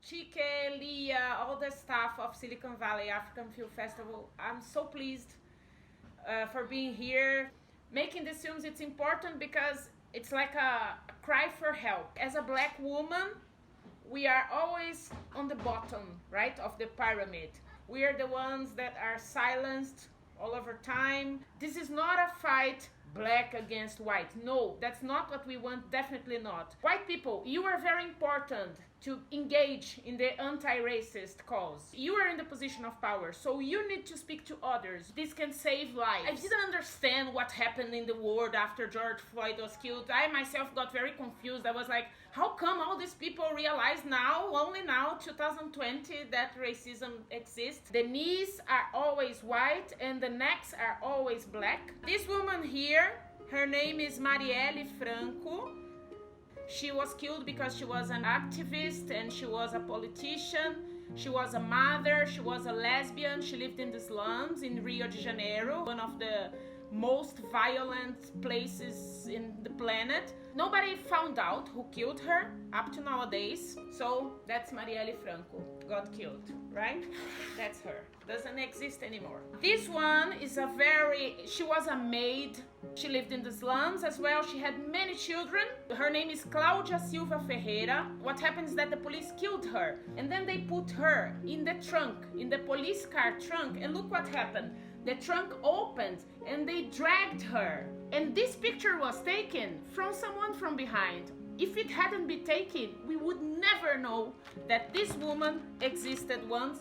Chike, Leah, all the staff of Silicon Valley African Film Festival. I'm so pleased for being here. Making these films, it's important because it's like a cry for help. As a black woman, we are always on the bottom, right, of the pyramid. We are the ones that are silenced all over time. This is not a fight black against white. No, that's not what we want, definitely not. White people, you are very important to engage in the anti-racist cause. You are in the position of power, so you need to speak to others. This can save lives. I didn't understand what happened in the world after George Floyd was killed. I myself got very confused. I was like, how come all these people realize now, only now, 2020, that racism exists? The knees are always white and the necks are always black. This woman here, her name is Marielle Franco. She was killed because she was an activist and she was a politician. She was a mother, she was a lesbian. She lived in the slums in Rio de Janeiro, one of the most violent places in the planet. Nobody found out who killed her up to nowadays. So that's Marielle Franco, got killed, right? That's her. Doesn't exist anymore. This one is she was a maid. She lived in the slums as well. She had many children. Her name is Cláudia Silva Ferreira. What happened is that the police killed her. And then they put her in the trunk, in the police car trunk. And look what happened. The trunk opened and they dragged her. And this picture was taken from someone from behind. If it hadn't been taken, we would never know that this woman existed once,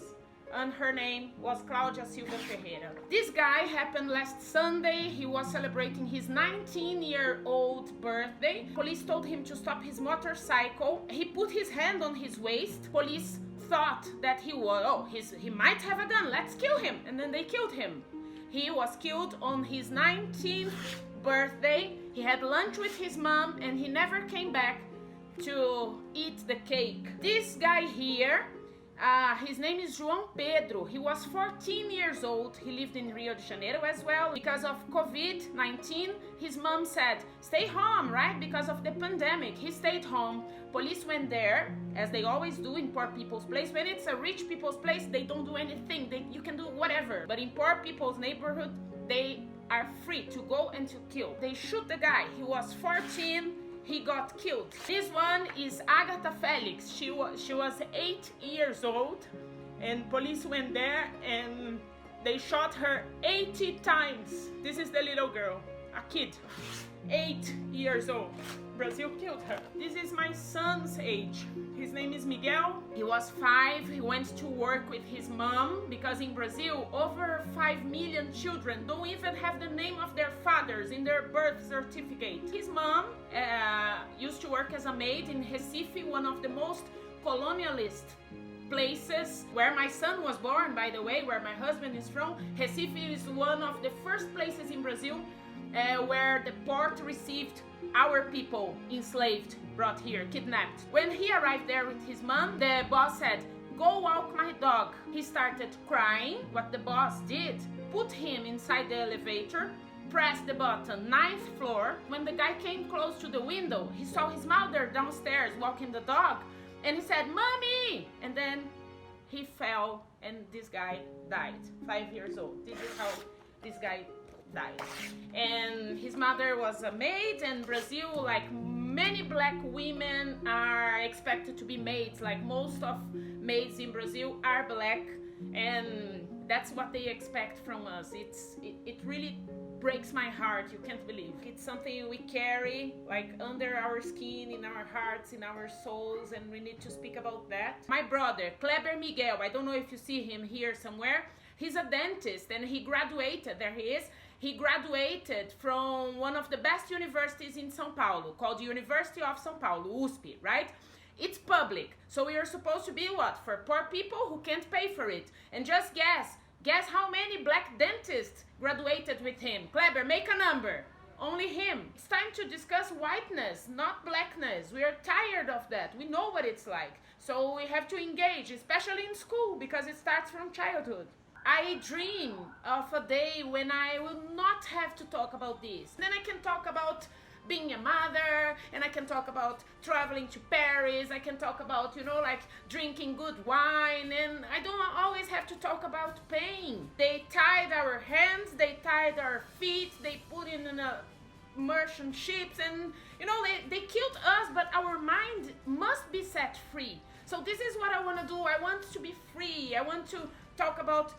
and her name was Cláudia Silva Ferreira. This guy happened last Sunday. He was celebrating his 19-year-old birthday. Police told him to stop his motorcycle. He put his hand on his waist. Police thought that he might have a gun, let's kill him. And then they killed him. He was killed on his 19th birthday. He had lunch with his mom and he never came back to eat the cake. This guy here, his name is João Pedro. He was 14 years old. He lived in Rio de Janeiro as well. Because of COVID-19, his mom said, stay home, right? Because of the pandemic, he stayed home. Police went there, as they always do in poor people's place. When it's a rich people's place, they don't do anything. You can do whatever. But in poor people's neighborhood, they are free to go and to kill. They shoot the guy. He was 14. He got killed. This one is Agatha Felix. She was 8 years old, and police went there and they shot her 80 times. This is the little girl, a kid, 8 years old. Brazil killed her. This is my son's age. His name is Miguel. He was 5. He went to work with his mom because in Brazil, over 5 million children don't even have the name of their fathers in their birth certificate. His mom used to work as a maid in Recife, one of the most colonialist places where my son was born, by the way, where my husband is from. Recife is one of the first places in Brazil where the port received our people enslaved, brought here, kidnapped. When he arrived there with his mom, the boss said, go walk my dog. He started crying. What the boss did, put him inside the elevator, pressed the button, 9th floor. When the guy came close to the window, he saw his mother downstairs walking the dog, and he said, Mommy! And then he fell, and this guy died, 5 years old. This is how this guy died. And his mother was a maid, and Brazil, like many black women, are expected to be maids. Like most of maids in Brazil are black, and that's what they expect from us. It really breaks my heart. You can't believe it's something we carry like under our skin, in our hearts, in our souls, and we need to speak about that. My brother Kleber Miguel, I don't know if you see him here somewhere. He's a dentist and he graduated. There he is. He graduated from one of the best universities in São Paulo, called the University of São Paulo, USP, right? It's public, so we are supposed to be what? For poor people who can't pay for it. And just guess how many black dentists graduated with him? Kleber, make a number. Only him. It's time to discuss whiteness, not blackness. We are tired of that. We know what it's like. So we have to engage, especially in school, because it starts from childhood. I dream of a day when I will not have to talk about this. Then I can talk about being a mother, and I can talk about traveling to Paris. I can talk about, like drinking good wine, and I don't always have to talk about pain. They tied our hands, they tied our feet, they put in merchant ships, and they killed us, but our mind must be set free. So this is what I want to do. I want to be free. I want to talk about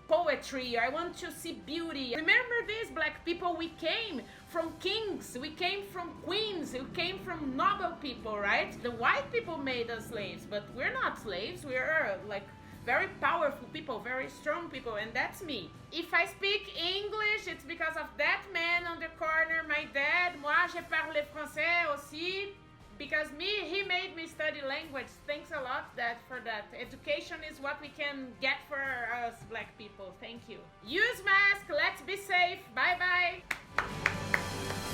poetry. I want to see beauty. Remember this, black people, we came from kings, we came from queens, we came from noble people, right? The white people made us slaves, but we're not slaves. We're like very powerful people, very strong people, and that's me. If I speak English, it's because of that man on the corner, my dad. Moi, je parle français aussi. Because he made me study language. Thanks a lot for that. Education is what we can get for us black people. Thank you. Use mask. Let's be safe. Bye bye.